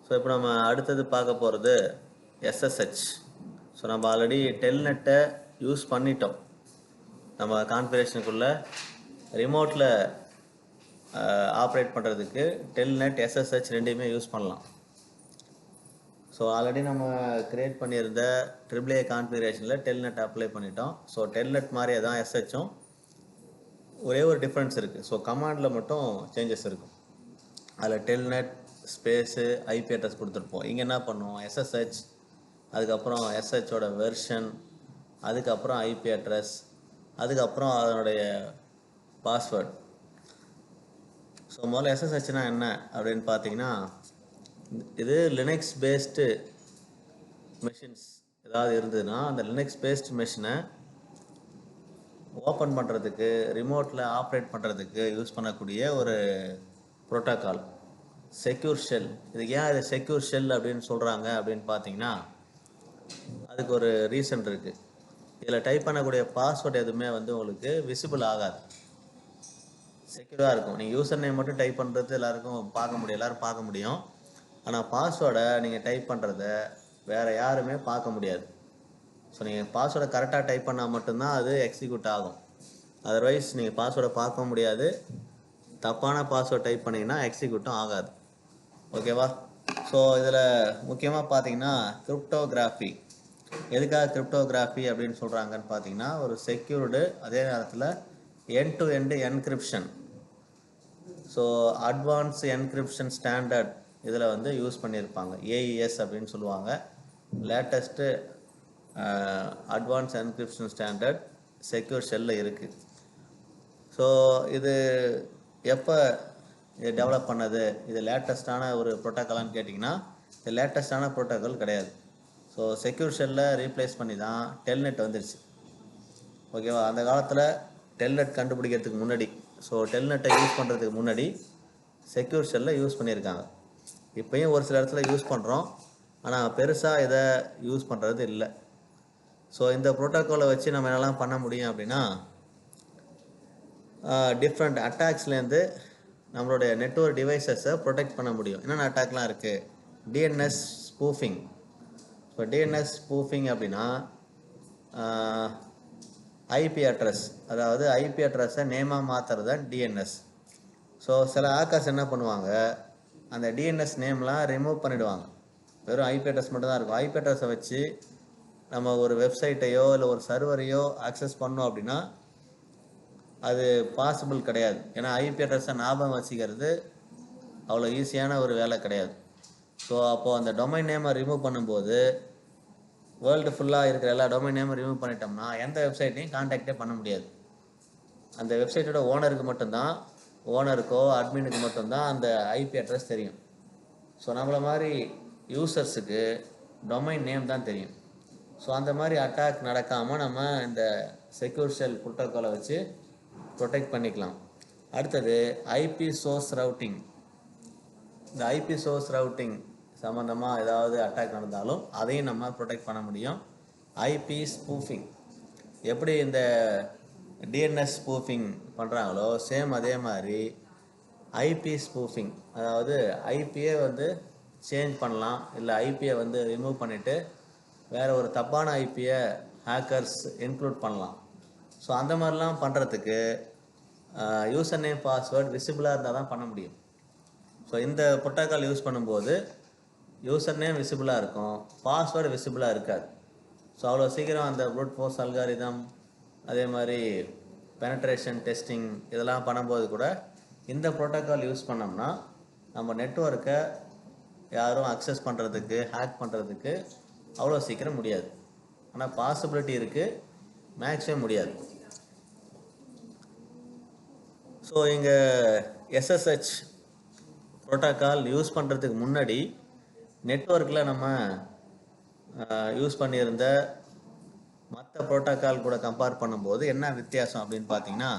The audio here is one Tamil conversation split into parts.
ஸோ இப்போ நம்ம அடுத்தது பார்க்க போகிறது SSH. ஸோ நம்ம ஆல்ரெடி டெல்நெட்டை யூஸ் பண்ணிட்டோம். நம்ம கான்ஃபிகரேஷனுக்குள்ளே ரிமோட்டில் ஆப்ரேட் பண்ணுறதுக்கு டெல்நெட் SSH ரெண்டையுமே யூஸ் பண்ணலாம். ஸோ ஆல்ரெடி நம்ம க்ரியேட் பண்ணியிருந்த AAA கான்ஃபிகரேஷனில் டெல்நெட் அப்ளை பண்ணிட்டோம். ஸோ டெல்நெட் மாதிரியே தான் SSHம், ஒரே ஒரு டிஃப்ரென்ஸ் இருக்குது. ஸோ கமாண்டில் மட்டும் சேஞ்சஸ் இருக்கும். அதில் டெல்நெட் ஸ்பேஸு IP அட்ரஸ் கொடுத்துருப்போம். இங்கே என்ன பண்ணுவோம், SSH, அதுக்கப்புறம் SSHோட வெர்ஷன், அதுக்கப்புறம் IP அட்ரஸ், அதுக்கப்புறம் அதனுடைய பாஸ்வேர்ட். ஸோ முதல்ல SSHனா என்ன அப்படின்னு பார்த்தீங்கன்னா, இது லினக்ஸ் பேஸ்டு மெஷின்ஸ் ஏதாவது இருந்ததுன்னா அந்த லினக்ஸ் பேஸ்டு மெஷினை ஓப்பன் பண்ணுறதுக்கு, ரிமோட்டில் ஆப்ரேட் பண்ணுறதுக்கு யூஸ் பண்ணக்கூடிய ஒரு ப்ரோட்டோக்கால், செக்யூர் ஷெல். இது ஏன் இது செக்யூர் ஷெல் அப்படின்னு சொல்கிறாங்க அப்படின்னு பார்த்தீங்கன்னா, அதுக்கு ஒரு ரீசன் இருக்குது. இதில் டைப் பண்ணக்கூடிய பாஸ்வேர்டு எதுவுமே உங்களுக்கு விசிபிள் ஆகாது, செக்யூராக இருக்கும். நீங்கள் யூசர் நேம் மட்டும் டைப் பண்ணுறது எல்லாரும் பார்க்க முடியும். ஆனால் பாஸ்வேர்டை நீங்கள் டைப் பண்ணுறத வேறு யாருமே பார்க்க முடியாது. ஸோ நீங்கள் பாஸ்வேர்டை கரெக்டாக டைப் பண்ணால் மட்டும்தான் அது எக்ஸிக்யூட் ஆகும். அதர்வைஸ் நீங்கள் பாஸ்வேர்டை பார்க்க முடியாது. தப்பான பாஸ்வேர்ட் டைப் பண்ணிங்கன்னா எக்ஸிக்யூட்டும் ஆகாது. ஓகேவா? ஸோ இதில் முக்கியமாக பார்த்தீங்கன்னா கிரிப்டோகிராஃபி. எதுக்காக கிரிப்டோகிராஃபி அப்படின்னு சொல்கிறாங்கன்னு பார்த்தீங்கன்னா, ஒரு செக்யூர்டு, அதே நேரத்தில் end to end encryption. So advance encryption standard இதில் யூஸ் பண்ணியிருப்பாங்க. AES அப்படின்னு சொல்லுவாங்க. Latest advance encryption standard secure ஷெல்லில் இருக்குது. ஸோ இது எப்போ இது டெவலப் பண்ணது, இது லேட்டஸ்டான ஒரு ப்ரோட்டோக்காலான்னு கேட்டிங்கன்னா, இது லேட்டஸ்டான ப்ரோட்டோக்கால் கிடையாது. ஸோ செக்யூர் ஷெல்லை ரீப்ளேஸ் பண்ணி தான் டெல்நெட் வந்துடுச்சு. ஓகேவா? அந்த காலத்தில் டெல்நெட் கண்டுபிடிக்கிறதுக்கு முன்னாடி, ஸோ டெல்நெட்டை யூஸ் பண்ணுறதுக்கு முன்னாடி செக்யூர் ஷெல்லை யூஸ் பண்ணியிருக்காங்க. இப்போயும் ஒரு சில இடத்துல யூஸ் பண்ணுறோம், ஆனால் பெருசாக இதை யூஸ் பண்ணுறது இல்லை. ஸோ இந்த ப்ரோட்டோக்காலை வச்சு நம்ம என்னெல்லாம் பண்ண முடியும் அப்படின்னா, டிஃப்ரெண்ட் அட்டாக்ஸ்லேருந்து நம்மளுடைய நெட்வொர்க் டிவைசஸை ப்ரொடெக்ட் பண்ண முடியும். என்னென்ன அட்டாக்லாம் இருக்குது? DNS spoofing. இப்போ DNS ஸ்பூஃபிங் அப்படின்னா IP அட்ரஸ், அதாவது IP அட்ரஸை நேமாக மாற்றுறது தான் DNS. ஸோ சில ஹேக்கர்ஸ் என்ன பண்ணுவாங்க, அந்த DNS நேம்லாம் ரிமூவ் பண்ணிவிடுவாங்க. வெறும் IP அட்ரஸ் மட்டும் தான் இருக்கும். IP அட்ரஸை வச்சு நம்ம ஒரு வெப்சைட்டையோ இல்லை ஒரு சர்வரையோ ஆக்சஸ் பண்ணோம் அப்படின்னா அது பாசிபிள் கிடையாது. ஏன்னா IP அட்ரஸை ஞாபகம் வச்சுக்கிறது அவ்வளோ ஈஸியான ஒரு வேலை கிடையாது. ஸோ அப்போது அந்த டொமைன் நேமை ரிமூவ் பண்ணும்போது, வேர்ல்டு ஃபுல்லாக இருக்கிற எல்லா டொமைன் நேமும் ரிமூவ் பண்ணிட்டோம்னா எந்த வெப்சைட்டையும் கான்டாக்டே பண்ண முடியாது. அந்த வெப்சைட்டோட ஓனருக்கு மட்டும்தான், ஓனருக்கோ அட்மினுக்கு மட்டும்தான் அந்த IP அட்ரஸ் தெரியும். ஸோ நம்மளை மாதிரி யூசர்ஸுக்கு டொமைன் நேம் தான் தெரியும். ஸோ அந்த மாதிரி அட்டாக் நடக்காமல் நம்ம இந்த செக்யூர் ஷெல் ப்ரோட்டோக்காலை வச்சு ப்ரொடெக்ட் பண்ணிக்கலாம். அடுத்தது IP சோர்ஸ் ரவுட்டிங். இந்த IP சோர்ஸ் ரவுட்டிங் சம்மந்தமாக ஏதாவது அட்டாக் நடந்தாலும் அதையும் நம்ம ப்ரொடெக்ட் பண்ண முடியும். IP spoofing. எப்படி இந்த DNS ஸ்பூஃபிங் பண்ணுறாங்களோ சேம் அதே மாதிரி IP ஸ்பூஃபிங், அதாவது ஐபியை சேஞ்ச் பண்ணலாம், இல்லை ஐபியை ரிமூவ் பண்ணிவிட்டு வேறு ஒரு தப்பான ஐபியை ஹேக்கர்ஸ் இன்க்ளூட் பண்ணலாம். ஸோ அந்த மாதிரிலாம் பண்ணுறதுக்கு யூசர் நேம் பாஸ்வேர்டு விசிபிளாக இருந்தால் தான் பண்ண முடியும். ஸோ இந்த ப்ரோட்டோக்கால் யூஸ் பண்ணும்போது யூசர் நேம் விசிபிளாக இருக்கும், பாஸ்வேர்டு விசிபிளாக இருக்காது. ஸோ அவ்வளோ சீக்கிரம் அந்த ப்ரூட் ஃபோர்ஸ் அல்காரிதம், அதே மாதிரி பெனட்ரேஷன் டெஸ்டிங் இதெல்லாம் பண்ணும்போது கூட இந்த ப்ரோட்டோக்கால் யூஸ் பண்ணோம்னா நம்ம நெட்வொர்க்கை யாரும் அக்சஸ் பண்ணுறதுக்கு, ஹேக் பண்ணுறதுக்கு அவ்வளோ சீக்கிரம் முடியாது. ஆனால் பாசிபிலிட்டி இருக்குது, மேக்ஸிமம் முடியாது. ஸோ இங்கே SSH ப்ரோட்டோக்கால் யூஸ் பண்ணுறதுக்கு முன்னாடி நெட்வொர்க்கில் நம்ம யூஸ் பண்ணியிருந்த மற்ற ப்ரோட்டோக்கால் கூட கம்பேர் பண்ணும்போது என்ன வித்தியாசம் அப்படின்னு பார்த்தீங்கன்னா,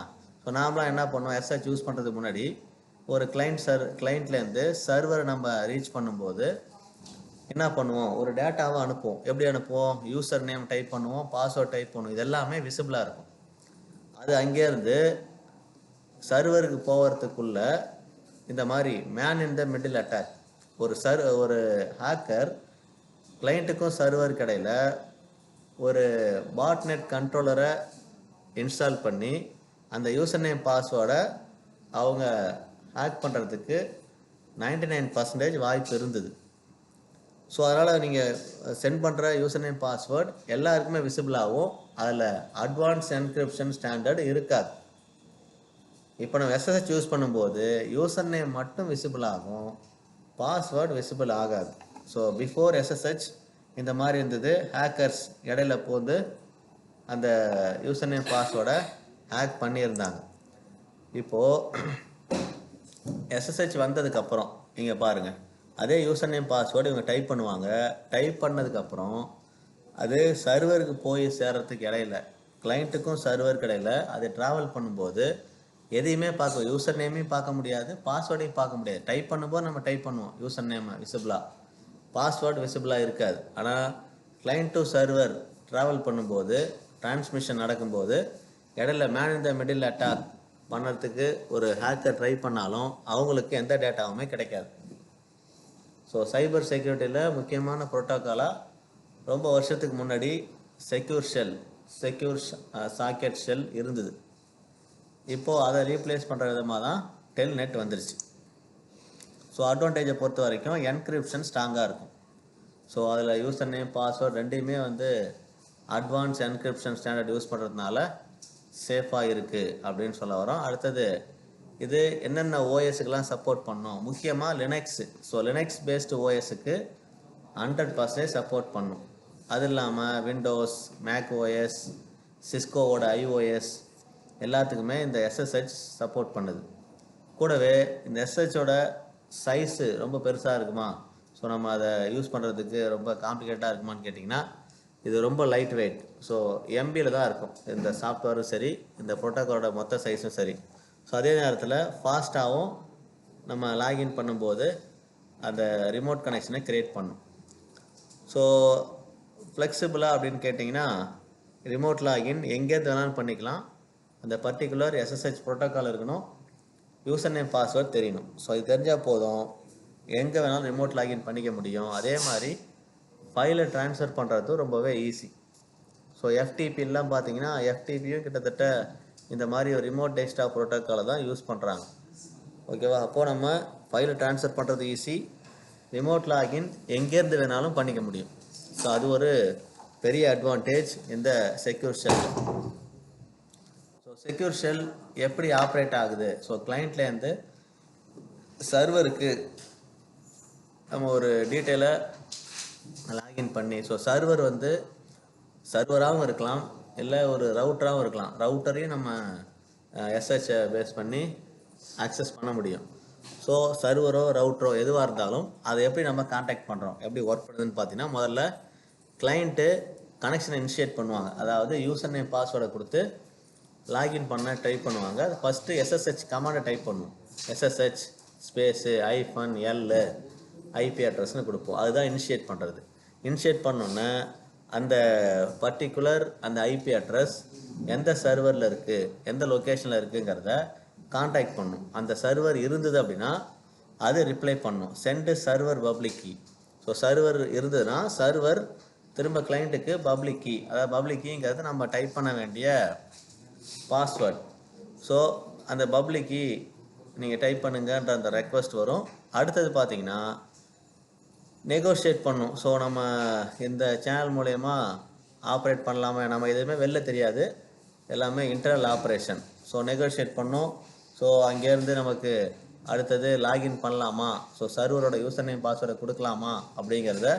ஸோ நாமளாம் என்ன பண்ணோம், SSH யூஸ் பண்ணுறதுக்கு முன்னாடி ஒரு கிளைண்ட்லேருந்து சர்வரை நம்ம ரீச் பண்ணும்போது என்ன பண்ணுவோம், ஒரு டேட்டாவை அனுப்புவோம். எப்படி அனுப்புவோம், யூசர் நேம் டைப் பண்ணுவோம், பாஸ்வேர்ட் டைப் பண்ணுவோம். இது எல்லாமே விசிபிளாக இருக்கும். அது அங்கேருந்து சர்வருக்கு போகிறதுக்குள்ள இந்த மாதிரி man in the middle attack, ஒரு ஹேக்கர் கிளைண்ட்டுக்கும் சர்வருக்கு இடையில் ஒரு பாட்நெட் கண்ட்ரோலரை இன்ஸ்டால் பண்ணி அந்த யூசர் நேம் பாஸ்வேர்டை அவங்க ஹேக் பண்ணுறதுக்கு 99% வாய்ப்பு இருந்தது. ஸோ அதனால் நீங்கள் சென்ட் பண்ணுற யூசர் நேம் பாஸ்வேர்ட் எல்லாருக்குமே விசிபிள் ஆகும். அதில் அட்வான்ஸ் என்கிரிப்ஷன் ஸ்டாண்டர்ட் இருக்காது. இப்போ நம்ம எஸ்எஸ்ஹெச் யூஸ் பண்ணும்போது யூசர் நேம் மட்டும் விசிபிள் ஆகும், பாஸ்வேர்டு விசிபிள் ஆகாது. ஸோ பிஃபோர் எஸ்எஸ்ஹெச் இந்த மாதிரி இருந்தது. ஹேக்கர்ஸ் இடையில போது அந்த யூசர் நேம் பாஸ்வேர்டை ஹேக் பண்ணியிருந்தாங்க. இப்போது எஸ்எஸ்ஹெச் வந்ததுக்கப்புறம் இங்கே பாருங்கள், அதே யூசர் நேம் பாஸ்வேர்டு இவங்க டைப் பண்ணுவாங்க. டைப் பண்ணதுக்கப்புறம் அது சர்வருக்கு போய் சேர்கிறதுக்கு இடையில, கிளைண்ட்டுக்கும் சர்வருக்கு இடையில அது ட்ராவல் பண்ணும்போது எதையுமே பார்க்க, யூசர் நேமையும் பார்க்க முடியாது, பாஸ்வேர்டையும் பார்க்க முடியாது. டைப் பண்ணும்போது நம்ம டைப் பண்ணுவோம் யூசர் நேமை விசிபிளாக, பாஸ்வேர்டு விசிபிளாக இருக்காது. ஆனால் கிளைண்ட் டு சர்வர் ட்ராவல் பண்ணும்போது, டிரான்ஸ்மிஷன் நடக்கும்போது இடையில man in the middle attack பண்ணுறதுக்கு ஒரு ஹேக்கர் ட்ரை பண்ணாலும் அவங்களுக்கு எந்த டேட்டாவுமே கிடைக்காது. ஸோ சைபர் செக்யூரிட்டியில் முக்கியமான ப்ரோட்டோக்காலாக ரொம்ப வருஷத்துக்கு முன்னாடி செக்யூர் சாக்கெட் ஷெல் இருந்தது. இப்போது அதை ரீப்ளேஸ் பண்ணுற விதமாக தான் டெல்நெட் வந்துருச்சு. ஸோ அட்வான்டேஜை பொறுத்த வரைக்கும் என்கிரிப்ஷன் ஸ்ட்ராங்காக இருக்கும். ஸோ அதில் யூசர் நேம் பாஸ்வேர்டு ரெண்டையுமே அட்வான்ஸ் என்கிரிப்ஷன் ஸ்டாண்டர்ட் யூஸ் பண்ணுறதுனால சேஃபாக இருக்குது அப்படின்னு சொல்ல வரோம். அடுத்தது இது என்னென்ன ஓஎஸுக்கெலாம் சப்போர்ட் பண்ணோம், முக்கியமாக லினக்ஸு. ஸோ லினக்ஸ் பேஸ்டு ஓஎஸுக்கு 100% சப்போர்ட் பண்ணும். அது இல்லாமல் விண்டோஸ், மேக் ஓஎஸ், சிஸ்கோவோட ஐஓஎஸ் எல்லாத்துக்குமே இந்த எஸ்எஸ்ஹெச் சப்போர்ட் பண்ணுது. கூடவே இந்த எஸ்எஸ்ஹெச்சோட சைஸு ரொம்ப பெருசாக இருக்குமா, ஸோ நம்ம அதை யூஸ் பண்ணுறதுக்கு ரொம்ப காம்ப்ளிகேட்டாக இருக்குமான்னு கேட்டிங்கன்னா இது ரொம்ப லைட் வெயிட். ஸோ எம்பியில் தான் இருக்கும் இந்த சாஃப்ட்வேரும் சரி, இந்த ப்ரோட்டோக்காலோட மொத்த சைஸும் சரி. ஸோ அதே நேரத்தில் ஃபாஸ்ட்டாகவும் நம்ம லாகின் பண்ணும்போது அந்த ரிமோட் கனெக்ஷனை க்ரியேட் பண்ணும். ஸோ ஃப்ளெக்சிபிளாக அப்படின்னு கேட்டிங்கன்னா ரிமோட் லாகின் எங்கேருந்து வேணாலும் பண்ணிக்கலாம். அந்த பர்டிகுலர் எஸ்எஸ்ஹெச் ப்ரோட்டோக்கால் இருக்கணும், யூசர் நேம் பாஸ்வேர்ட் தெரியணும். ஸோ இது தெரிஞ்சால் போதும், எங்கே வேணாலும் ரிமோட் லாகின் பண்ணிக்க முடியும். அதே மாதிரி ஃபைலை ட்ரான்ஸ்ஃபர் பண்ணுறதும் ரொம்பவே ஈஸி. ஸோ எஃப்டிபிலாம் பார்த்தீங்கன்னா எஃப்டிபியும் கிட்டத்தட்ட இந்த மாதிரி ஒரு ரிமோட் டெஸ்க்டாப் ப்ரோட்டோக்காலை தான் யூஸ் பண்ணுறாங்க. ஓகேவா? அப்போது நம்ம ஃபைலை ட்ரான்ஸ்ஃபர் பண்ணுறது ஈஸி, ரிமோட் லாகின் எங்கேருந்து வேணாலும் பண்ணிக்க முடியும். ஸோ அது ஒரு பெரிய அட்வான்டேஜ் இந்த secure shell. So secure shell எப்படி ஆப்ரேட் ஆகுது? ஸோ கிளைண்ட்லேருந்து சர்வருக்கு நம்ம ஒரு டீட்டெயிலை லாகின் பண்ணி, ஸோ சர்வர் சர்வராகவும் இருக்கலாம், இல்லை ஒரு ரவுட்டராகவும் இருக்கலாம். ரவுட்டரையும் நம்ம எஸ்ஹெச்சை பேஸ் பண்ணி ஆக்சஸ் பண்ண முடியும். ஸோ சர்வரோ ரவுட்டரோ எதுவாக இருந்தாலும் அதை எப்படி நம்ம கான்டாக்ட் பண்ணுறோம், எப்படி ஒர்க் பண்ணுதுன்னு பார்த்தீங்கன்னா, முதல்ல கிளைண்ட்டு கனெக்ஷனை இனிஷியேட் பண்ணுவாங்க. அதாவது யூசர் நேம் பாஸ்வேர்டை கொடுத்து லாகின் பண்ண ட்ரை பண்ணுவாங்க. ஃபஸ்ட்டு எஸ்எஸ்ஹெச் கமாண்டை டைப் பண்ணுவோம். எஸ்எஸ்ஹெச் ஸ்பேஸு -L ஐபி அட்ரஸ்னு கொடுப்போம். அதுதான் இனிஷியேட் பண்ணுறது. இனிஷியேட் பண்ணோன்னே அந்த பர்டிகுலர் அந்த ஐபி அட்ரஸ் எந்த சர்வரில் இருக்குது, எந்த லொக்கேஷனில் இருக்குங்கிறத கான்டாக்ட் பண்ணும். அந்த சர்வர் இருந்தது அப்படின்னா அது ரிப்ளை பண்ணும், send server public key. So server இருந்ததுன்னா சர்வர் திரும்ப கிளைண்ட்டுக்கு பப்ளிக் கீ, அதாவது பப்ளிக் கீங்கிறது நம்ம டைப் பண்ண வேண்டிய பாஸ்வேர்ட். ஸோ அந்த பப்ளிக் கீ நீங்கள் டைப் பண்ணுங்கன்ற அந்த ரெக்வஸ்ட் வரும். அடுத்தது பார்த்தீங்கன்னா நெகோஷியேட் பண்ணும். ஸோ நம்ம இந்த சேனல் மூலயமா ஆப்ரேட் பண்ணலாமா, நம்ம எதுவுமே வெளில தெரியாது, எல்லாமே இன்டர்னல் ஆப்ரேஷன். ஸோ நெகோஷியேட் பண்ணோம். ஸோ அங்கேருந்து நமக்கு அடுத்தது லாகின் பண்ணலாமா, ஸோ சர்வரோட யூசர் நேம் பாஸ்வேர்டை கொடுக்கலாமா அப்படிங்கிறத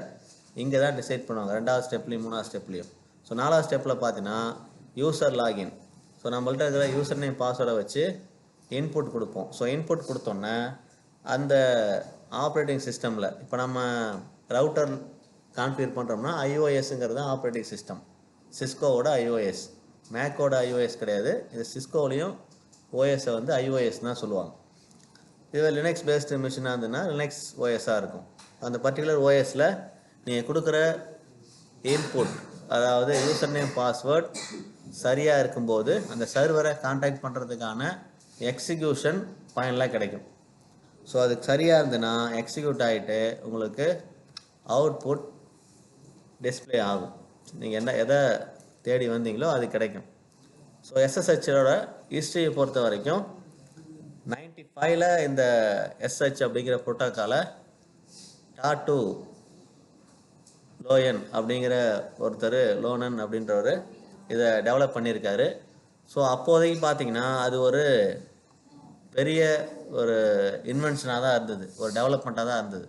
இங்கே தான் டிசைட் பண்ணுவாங்க, 2வது ஸ்டெப்லேயும் 3வது ஸ்டெப்லேயும். ஸோ 4வது ஸ்டெப்பில் பார்த்தீங்கன்னா யூசர் லாகின். ஸோ நம்மள்ட்ட இருக்கிற யூசர் நேம் பாஸ்வேர்டை வச்சு இன்புட் கொடுப்போம். ஸோ இன்புட் கொடுத்தோன்னே அந்த ஆப்ரேட்டிங் சிஸ்டமில் இப்போ நம்ம ரவுட்டர் கான்ஃபிகர் பண்ணுறோம்னா ஐஓஎஸ்ங்கிறது தான் ஆப்ரேட்டிங் சிஸ்டம், சிஸ்கோவோட ஐஓஎஸ். மேக்கோட ஐஓஎஸ் கிடையாது, இது சிஸ்கோவிலையும் ஓஎஸை ஐஓஎஸ் தான் சொல்லுவாங்க. இதுவே லினக்ஸ் பேஸ்டு மிஷினாக இருந்ததுன்னா லினக்ஸ் ஓஎஸாக இருக்கும். அந்த பர்டிகுலர் ஓஎஸில் நீங்கள் கொடுக்குற இன்புட், அதாவது யூசர் நேம் பாஸ்வேர்ட் சரியாக இருக்கும்போது அந்த சர்வரை கான்டாக்ட் பண்ணுறதுக்கான எக்ஸிக்யூஷன் ஃபைனலாக கிடைக்கும். ஸோ அதுக்கு சரியாக இருந்ததுன்னா எக்ஸிக்யூட் ஆகிட்டு உங்களுக்கு அவுட்புட் டிஸ்பிளே ஆகும். நீங்கள் எதை தேடி வந்தீங்களோ அது கிடைக்கும். ஸோ எஸ்எஸ்ஹெச்சோட ஹிஸ்ட்ரியை பொறுத்த வரைக்கும் 95ல் இந்த எஸ்ஹெச் அப்படிங்கிற புரோட்டோக்காலை டாட்டு லோயன் அப்படிங்கிற ஒருத்தர், லோனன் அப்படின்றவர் இதை டெவலப் பண்ணியிருக்காரு. ஸோ அப்போதைக்கு பார்த்தீங்கன்னா அது ஒரு பெரிய ஒரு இன்வென்ஷனாக தான் இருந்தது, ஒரு டெவலப்மெண்ட்டாக தான் இருந்தது.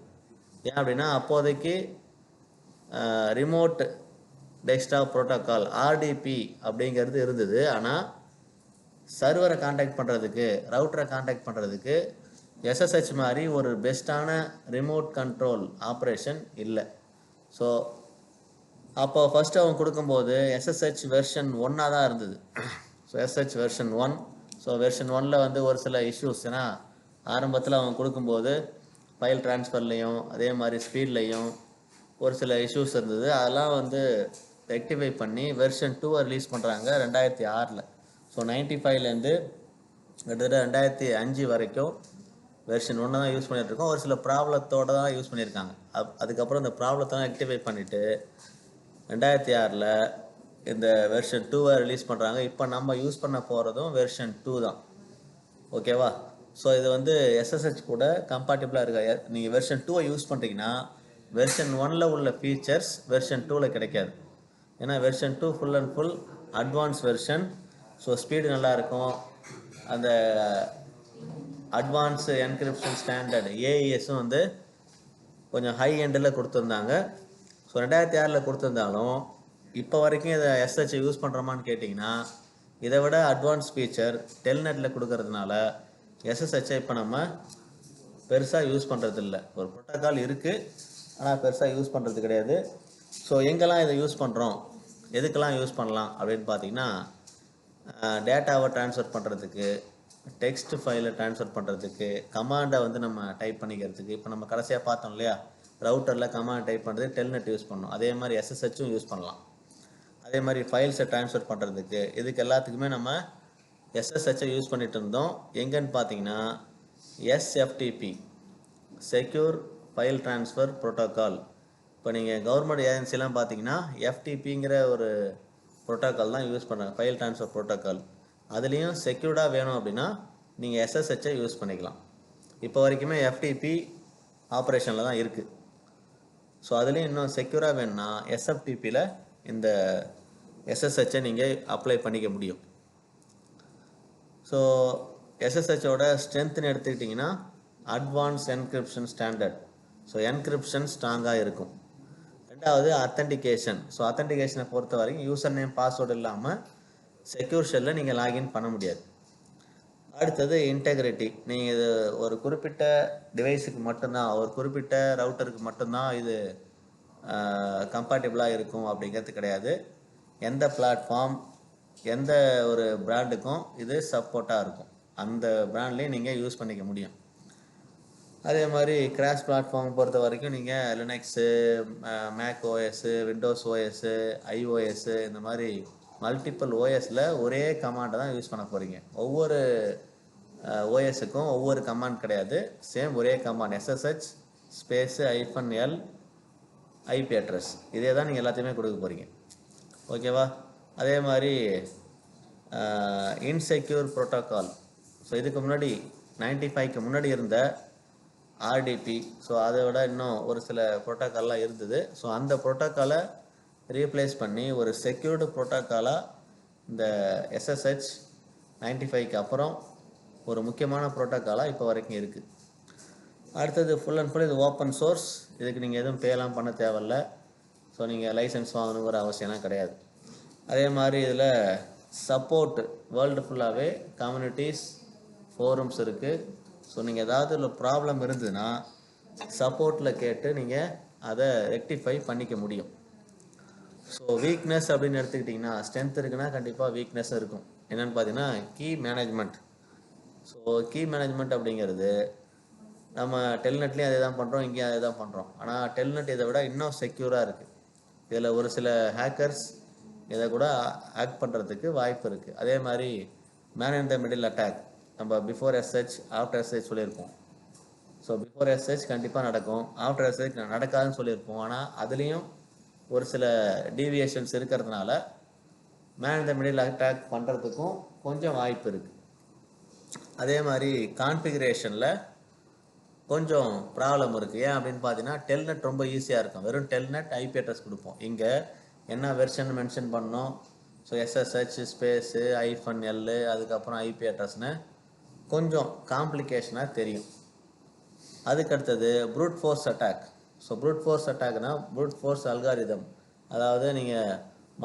ஏன் அப்படின்னா அப்போதைக்கு ரிமோட் டெஸ்க்டாப் புரோட்டோக்கால் ஆர்டிபி அப்படிங்கிறது இருந்தது. ஆனால் சர்வரை காண்டாக்ட் பண்ணுறதுக்கு, ரவுட்டரை காண்டாக்ட் பண்ணுறதுக்கு எஸ்எஸ்ஹெச் மாதிரி ஒரு பெஸ்ட்டான ரிமோட் கண்ட்ரோல் ஆப்ரேஷன் இல்லை. ஸோ அப்போ ஃபஸ்ட்டு அவங்க கொடுக்கும்போது எஸ்எஸ்ஹெச் வெர்ஷன் 1 தான் இருந்தது. So SSH version 1. So version 1ல் வந்து ஒரு சில இஷ்யூஸ், ஏன்னா ஆரம்பத்தில் அவங்க கொடுக்கும்போது ஃபைல் ட்ரான்ஸ்ஃபர்லேயும் அதே மாதிரி ஸ்பீட்லேயும் ஒரு சில இஷ்யூஸ் இருந்தது. அதெல்லாம் வந்து ரெக்டிஃபை பண்ணி வெர்ஷன் 2 ரிலீஸ் பண்ணுறாங்க 2006ல். ஸோ 95லேருந்து கிட்டத்தட்ட 2005 வரைக்கும் வெர்ஷன் 1 தான் யூஸ் பண்ணிகிட்ருக்கோம். ஒரு சில ப்ராப்ளத்தோடு தான் யூஸ் பண்ணியிருக்காங்க. அதுக்கப்புறம் இந்த ப்ராப்ளத்தெல்லாம் ரெக்டிஃபை பண்ணிவிட்டு 2006ல் இந்த வெர்ஷன் 2 ரிலீஸ் பண்ணுறாங்க. இப்போ நம்ம யூஸ் பண்ண போகிறதும் வெர்ஷன் 2 தான். ஓகேவா? ஸோ இது வந்து எஸ்எஸ்ஹெச் கூட கம்பேட்டிபிளாக இருக்கா. நீங்கள் வெர்ஷன் 2 யூஸ் பண்ணுறீங்கன்னா வெர்ஷன் 1ல் உள்ள ஃபீச்சர்ஸ் வெர்ஷன் 2ல் கிடைக்காது. ஏன்னா version 2 full and full advance version. So speed நல்லாயிருக்கும். அந்த அட்வான்ஸு என்கிரிப்ஷன் ஸ்டாண்டர்ட் ஏஇஎஸும் வந்து கொஞ்சம் ஹை எண்டில் கொடுத்துருந்தாங்க. ஸோ 2006ல் கொடுத்துருந்தாலும் இப்போ வரைக்கும் இதை எஸ்ஹெச் யூஸ் பண்ணுறோமான்னு கேட்டிங்கன்னா இதை விட அட்வான்ஸ் ஃபீச்சர் டெல்நெட்டில் கொடுக்கறதுனால எஸ்எஸ்ஹெச்சை இப்போ நம்ம பெருசாக யூஸ் பண்ணுறதில்ல. ஒரு புரோட்டோக்கால் இருக்குது, ஆனால் பெருசாக யூஸ் பண்ணுறது கிடையாது. ஸோ எங்கெல்லாம் இதை யூஸ் பண்ணுறோம், எதுக்கெல்லாம் யூஸ் பண்ணலாம் அப்படின்னு பார்த்தீங்கன்னா, டேட்டாவை ட்ரான்ஸ்ஃபர் பண்ணுறதுக்கு, டெக்ஸ்ட் ஃபைலை ட்ரான்ஸ்ஃபர் பண்ணுறதுக்கு, கமாண்டை வந்து நம்ம டைப் பண்ணிக்கிறதுக்கு. இப்போ நம்ம கடைசியாக பார்த்தோம் இல்லையா, ரவுட்டரில் கமாண்ட் டைப் பண்ணுறது டெல்நெட் யூஸ் பண்ணோம். அதே மாதிரி எஸ்எஸ்ஹெச்சும் யூஸ் பண்ணலாம். அதே மாதிரி ஃபைல்ஸை ட்ரான்ஸ்ஃபர் பண்ணுறதுக்கு, இதுக்கு எல்லாத்துக்குமே நம்ம எஸ்எஸ்ஹெச்சை யூஸ் பண்ணிகிட்டு இருந்தோம். எங்கன்னு பார்த்தீங்கன்னா SFDB, secure file transfer protocol. இப்போ நீங்கள் கவர்மெண்ட் ஏஜென்சிலாம் பார்த்தீங்கன்னா எஃப்டிபிங்கிற ஒரு ப்ரோட்டோக்கால் தான் யூஸ் பண்ணுறாங்க, ஃபைல் ட்ரான்ஸ்ஃபர் ப்ரோட்டோக்கால். அதுலேயும் செக்யூர்டாக வேணும் அப்படின்னா நீங்கள் எஸ்எஸ்ஹெச்சை யூஸ் பண்ணிக்கலாம். இப்போ வரைக்குமே எஃப்டிபி ஆப்ரேஷனில் தான் இருக்குது. ஸோ அதுலேயும் இன்னும் செக்யூராக வேணும்னா எஸ்எஃப்டிபியில் இந்த எஸ்எஸ்ஹெச்சை நீங்கள் அப்ளை பண்ணிக்க முடியும். ஸோ எஸ்எஸ்ஹெச்சோட ஸ்ட்ரென்த்னு எடுத்துக்கிட்டிங்கன்னா advance encryption standard. So encryption ஸ்ட்ராங்காக இருக்கும். ரெண்டாவது அத்தன்டிகேஷன். ஸோ அத்தன்டிகேஷனை பொறுத்த வரைக்கும் யூசர் நேம் பாஸ்வேர்டு இல்லாமல் செக்யூர் ஷெல்லில் நீங்கள் லாகின் பண்ண முடியாது. அடுத்தது இன்டெகிரிட்டி. நீங்கள் இது ஒரு குறிப்பிட்ட டிவைஸுக்கு மட்டும்தான், ஒரு குறிப்பிட்ட ரவுட்டருக்கு மட்டும்தான் இது கம்பேட்டிபிளாக இருக்கும் அப்படிங்கிறது கிடையாது. எந்த பிளாட்ஃபார்ம், எந்த ஒரு பிராண்டுக்கும் இது சப்போர்ட்டாக இருக்கும். அந்த பிராண்ட்லேயும் நீங்கள் யூஸ் பண்ணிக்க முடியும். அதே மாதிரி கிராஷ் பிளாட்ஃபார்ம் பொறுத்த வரைக்கும் நீங்கள் Linux, Mac OS, Windows OS, IOS, இந்த மாதிரி மல்டிபிள் ஓஎஸில் ஒரே கமாண்டை தான் யூஸ் பண்ண போகிறீங்க. ஒவ்வொரு ஓஎஸுக்கும் ஒவ்வொரு கமாண்ட் கிடையாது, சேம் ஒரே command SSH space -L IP address. இதே தான் நீங்கள் எல்லாத்தையுமே கொடுக்க போகிறீங்க. ஓகேவா? அதே மாதிரி இன்செக்யூர் ப்ரோட்டோக்கால். ஸோ இதுக்கு முன்னாடி 95க்கு முன்னாடி இருந்த ஆர்டிபி, ஸோ அதை விட இன்னும் ஒரு சில ப்ரோட்டோக்கால்லாம் இருந்தது. ஸோ அந்த ப்ரோட்டோக்காலை ரீப்ளேஸ் பண்ணி ஒரு செக்யூர்டு ப்ரோட்டோக்காலாக இந்த எஸ்எஸ்ஹெச் 95க்கு அப்புறம் ஒரு முக்கியமான ப்ரோட்டோக்காலாக இப்போ வரைக்கும் இருக்குது. அடுத்தது ஃபுல் அண்ட் ஃபுல் இது ஓப்பன் சோர்ஸ். இதுக்கு நீங்கள் எதுவும் பேலாம் பண்ண தேவையில்ல. ஸோ நீங்கள் லைசன்ஸ் வாங்கணுங்கிற அவசியம்லாம் கிடையாது. அதே மாதிரி இதில் சப்போர்ட் வேர்ல்டு ஃபுல்லாகவே கம்யூனிட்டிஸ், ஃபோரம்ஸ் இருக்குது. ஸோ நீங்கள் ஏதாவது ஒரு ப்ராப்ளம் இருந்ததுன்னா சப்போர்ட்டில் கேட்டு நீங்கள் அதை ரெக்டிஃபை பண்ணிக்க முடியும். ஸோ வீக்னஸ் அப்படின்னு எடுத்துக்கிட்டிங்கன்னா, ஸ்ட்ரென்த் இருக்குன்னா கண்டிப்பாக வீக்னஸும் இருக்கும். என்னென்னு பார்த்தீங்கன்னா key management. So key management அப்படிங்கிறது நம்ம டெல்நெட்லேயும் அதே தான் பண்ணுறோம், இங்கேயும் அதே தான் பண்ணுறோம். ஆனால் டெல்நெட் இதை விட இன்னும் செக்யூராக இருக்குது. இதில் ஒரு சில ஹேக்கர்ஸ் இதை கூட ஹேக் பண்ணுறதுக்கு வாய்ப்பு இருக்குது. அதே மாதிரி man in the middle attack, நம்ம பிஃபோர் எஸ்ஹெச் ஆஃப்டர் எஸ்ஹெச் சொல்லியிருக்கோம். ஸோ பிஃபோர் எஸ்ஹெச் கண்டிப்பாக நடக்கும், ஆஃப்டர் எஸ்ஹெச் நடக்காதுன்னு சொல்லியிருப்போம். ஆனால் அதுலேயும் ஒரு சில டீவியேஷன்ஸ் இருக்கிறதுனால மேன் த மிடில் அட்டாக் பண்ணுறதுக்கும் கொஞ்சம் வாய்ப்பு இருக்குது. அதே மாதிரி கான்ஃபிகரேஷனில் கொஞ்சம் ப்ராப்ளம் இருக்குது. ஏன் அப்படின்னு பார்த்தீங்கன்னா டெல்நெட் ரொம்ப ஈஸியாக இருக்கும். வெறும் டெல்நெட் ஐபி அட்ரஸ் கொடுப்போம். இங்கே என்ன வெர்ஷன் மென்ஷன் பண்ணோம், ஸோ எஸ்எஸ்ஹெச் ஸ்பேஸு -L அதுக்கப்புறம் ஐபி அட்ரஸ்னு கொஞ்சம் காம்ப்ளிகேஷனாக தெரியும். அதுக்கடுத்தது brute force attack. So brute force அட்டாக்னா ப்ரூட் ஃபோர்ஸ் அல்காரிதம். அதாவது நீங்கள்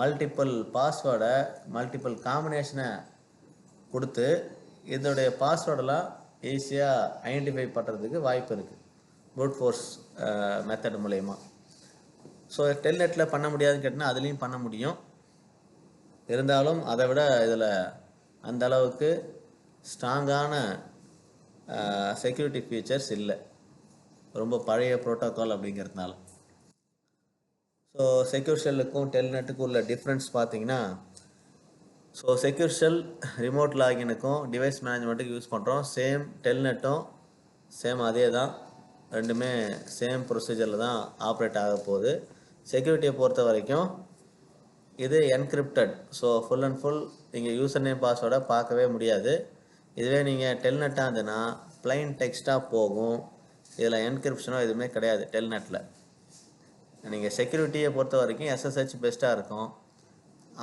மல்டிபிள் பாஸ்வேர்டை மல்டிபிள் காம்பினேஷனை கொடுத்து இதோடைய பாஸ்வேர்டெல்லாம் ஈஸியாக ஐடென்டிஃபை பண்ணுறதுக்கு வாய்ப்பு இருக்குது ப்ரூட் ஃபோர்ஸ் மெத்தட் மூலயமா. ஸோ டெல்நெட்டில் பண்ண முடியாதுன்னு கேட்டால் அதுலேயும் பண்ண முடியும். இருந்தாலும் அதை விட இதில் அந்த அளவுக்கு ஸ்ட்ராங்கான செக்யூரிட்டி ஃபீச்சர்ஸ் இல்லை, ரொம்ப பழைய ப்ரோட்டோக்கால் அப்படிங்கிறதுனால. ஸோ செக்யூர் ஷெல்லுக்கும் டெல்நெட்டுக்கும் உள்ள டிஃப்ரென்ஸ் பார்த்தீங்கன்னா, ஸோ செக்யூர் ஷெல் ரிமோட் லாகினுக்கும் டிவைஸ் மேனேஜ்மெண்ட்டுக்கு யூஸ் பண்ணுறோம். சேம் டெல்நெட்டும் சேம் அதே தான், ரெண்டுமே சேம் ப்ரொசீஜரில் தான் ஆப்ரேட் ஆக போகுது. செக்யூரிட்டியை பொறுத்த வரைக்கும் இது encrypted. So full and full நீங்கள் யூசர் நேம் பாஸ்வேர்டை பார்க்கவே முடியாது. இதுவே நீங்கள் டெல்நெட்டாக இருந்ததுன்னா ப்ளைன் டெக்ஸ்ட்டாக போகும். இதில் என்கிரிப்ஷனோ எதுவுமே கிடையாது டெல்நெட்டில். நீங்கள் செக்யூரிட்டியை பொறுத்த வரைக்கும் எஸ்எஸ்ஹெச் பெஸ்ட்டாக இருக்கும்.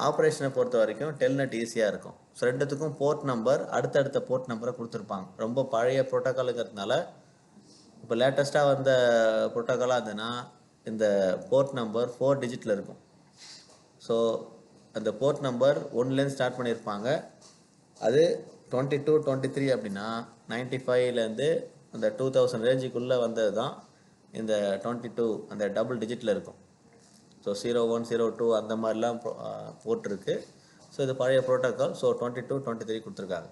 ஆப்ரேஷனை பொறுத்த வரைக்கும் டெல்நெட் ஈஸியாக இருக்கும். ஸோ ரெண்டுத்துக்கும் போர்ட் நம்பர் அடுத்தடுத்த போர்ட் நம்பரை கொடுத்துருப்பாங்க. ரொம்ப பழைய ப்ரோட்டோக்காலுங்கிறதுனால இப்போ லேட்டஸ்ட்டாக வந்த ப்ரோட்டோக்காலாக இருந்ததுன்னா இந்த போர்ட் நம்பர் 4 டிஜிட்டில் இருக்கும். ஸோ அந்த போர்ட் நம்பர் 1லேருந்து ஸ்டார்ட் பண்ணியிருப்பாங்க. அது 22 23 அப்படின்னா 95லேருந்து அந்த 2000 ரேஞ்சுக்குள்ளே வந்தது தான் இந்த 22 அந்த டபுள் டிஜிட்டில் இருக்கும். ஸோ 01 02 அந்த மாதிரிலாம் போட்டிருக்கு. ஸோ இது பழைய ப்ரோட்டோக்கால். ஸோ 22 23 கொடுத்துருக்காங்க.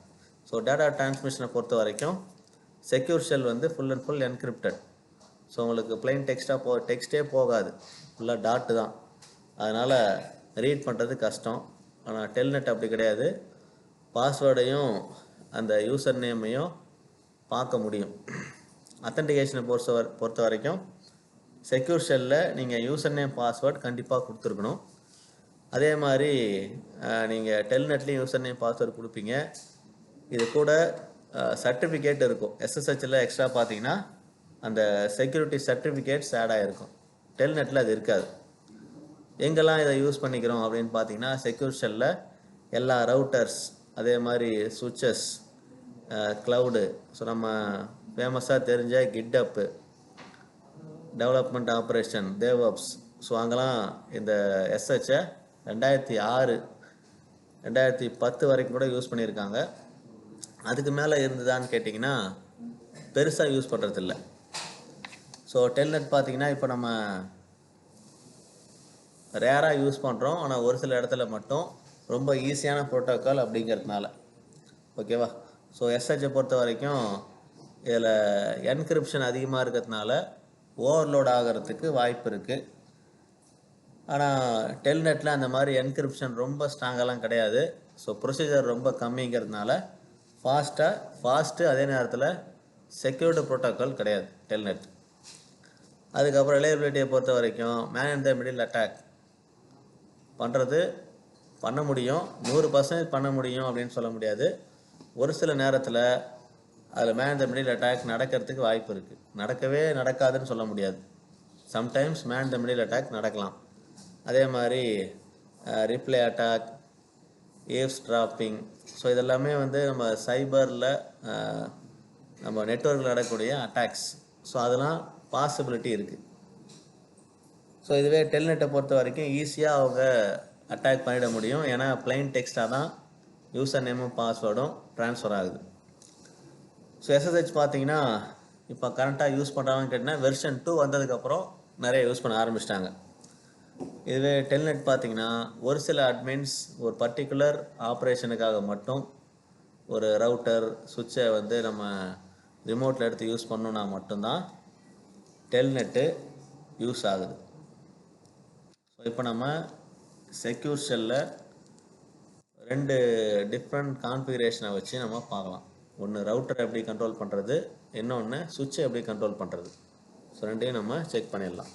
ஸோ டேட்டா டிரான்ஸ்மிஷனை பொறுத்த வரைக்கும் செக்யூர் ஷெல் வந்து full and full encrypted. So உங்களுக்கு பிளைன் டெக்ஸ்ட்டே போகாது, ஃபுல்லாக டாட்டு தான். அதனால் ரீட் பண்ணுறது கஷ்டம். ஆனால் டெல்நெட் அப்படி கிடையாது, பாஸ்வேர்டையும் அந்த யூசர் நேமையும் பார்க்க முடியும். அத்தன்டிகேஷனை பொறுத்த வரைக்கும் செக்யூர் ஷெல்லில் நீங்கள் யூசர் நேம் பாஸ்வேர்ட் கண்டிப்பாக கொடுத்துருக்கணும். அதே மாதிரி நீங்கள் டெல்நெட்லேயும் யூசர் நேம் பாஸ்வேர்டு கொடுப்பீங்க. இது கூட சர்டிஃபிகேட் இருக்கும். எஸ்எஸ்ஹெச்சில் எக்ஸ்ட்ரா பார்த்தீங்கன்னா அந்த செக்யூரிட்டி சர்டிஃபிகேட்ஸ் ஆட் ஆகிருக்கும். டெல்நெட்டில் அது இருக்காது. எங்கெல்லாம் இதை யூஸ் பண்ணிக்கிறோம் அப்படின்னு பார்த்தீங்கன்னா செக்யூர் ஷெல்லில் எல்லா ரவுட்டர்ஸ், அதே மாதிரி சுவிட்சஸ், க்ளவுடு, ஸோ நம்ம ஃபேமஸாக தெரிஞ்ச கிட்டப்பு, டெவலப்மெண்ட் ஆப்ரேஷன், தேவ்ஆப்ஸ், ஸோ அங்கெல்லாம் இந்த எஸ்ஹெச்சை 2006 2010 வரைக்கும் கூட யூஸ் பண்ணியிருக்காங்க. அதுக்கு மேலே இருந்ததான்னு கேட்டிங்கன்னா பெருசாக யூஸ் பண்ணுறதில்ல. ஸோ டெல்நெட் பார்த்தீங்கன்னா இப்போ நம்ம ரேராக யூஸ் பண்ணுறோம், ஆனால் ஒரு சில இடத்துல மட்டும் ரொம்ப ஈஸியான ப்ரோட்டோக்கால் அப்படிங்கிறதுனால. ஓகேவா? ஸோ எஸ்ஹெச்சை பொறுத்த வரைக்கும் இதில் என்கிரிப்ஷன் அதிகமாக இருக்கிறதுனால ஓவர்லோட் ஆகிறதுக்கு வாய்ப்பு இருக்குது. ஆனால் டெல்நெட்டில் அந்த மாதிரி என்கிரிப்ஷன் ரொம்ப ஸ்ட்ராங்கெல்லாம் கிடையாது. ஸோ ப்ரொசீஜர் ரொம்ப கம்மிங்கிறதுனால ஃபாஸ்ட்டு, அதே நேரத்தில் செக்யூர்டு ப்ரோட்டோக்கால் கிடையாது டெல்நெட். அதுக்கப்புறம் ரிலையபிலிட்டியை பொறுத்த வரைக்கும் man in the middle attack பண்ண முடியும், 100% பண்ண முடியும் அப்படின்னு சொல்ல முடியாது. ஒரு சில நேரத்தில் அதில் man in the middle attack நடக்கிறதுக்கு வாய்ப்பு இருக்குது. நடக்காதுன்னு சொல்ல முடியாது. Sometimes man in the middle attack நடக்கலாம். அதே மாதிரி ரிப்ளே அட்டாக், ஈவ்ஸ்ட்ராப்பிங், ஸோ இதெல்லாமே வந்து நம்ம சைபரில் நம்ம நெட்வொர்க்கில் நடக்கக்கூடிய அட்டாக்ஸ். ஸோ அதெல்லாம் பாசிபிலிட்டி இருக்குது. ஸோ இதுவே டெல்நெட்டை பொறுத்த வரைக்கும் ஈஸியாக அவங்க அட்டாக் பண்ணிட முடியும். ஏன்னா பிளைன் டெக்ஸ்ட்டாக தான் யூசர் நேமும் பாஸ்வேர்டும் ட்ரான்ஸ்ஃபர் ஆகுது. ஸோ எஸ்எஸ்ஹெச் பார்த்தீங்கன்னா இப்போ கரண்ட்டாக யூஸ் பண்ணுறாங்கன்னு கேட்டிங்கன்னா வெர்ஷன் 2 வந்ததுக்கப்புறம் நிறைய யூஸ் பண்ண ஆரம்பிச்சிட்டாங்க. இதுவே டெல்நெட் பார்த்தீங்கன்னா ஒரு சில அட்மின்ஸ் ஒரு பர்டிகுலர் ஆப்ரேஷனுக்காக மட்டும் ஒரு ரவுட்டர் சுவிட்சை வந்து நம்ம ரிமோட்டில் எடுத்து யூஸ் பண்ணோன்னா மட்டும்தான் டெல்நெட்டு யூஸ் ஆகுது. ஸோ இப்போ நம்ம செக்யூர் ஷெல்லில் 2 டிஃப்ரெண்ட் கான்ஃபிகரேஷனை வச்சு நம்ம பார்க்கலாம். ஒன்று ரவுட்டரை எப்படி கண்ட்ரோல் பண்ணுறது, இன்னொன்று சுவிட்சை எப்படி கண்ட்ரோல் பண்ணுறது. ஸோ ரெண்டையும் நம்ம செக் பண்ணிடலாம்.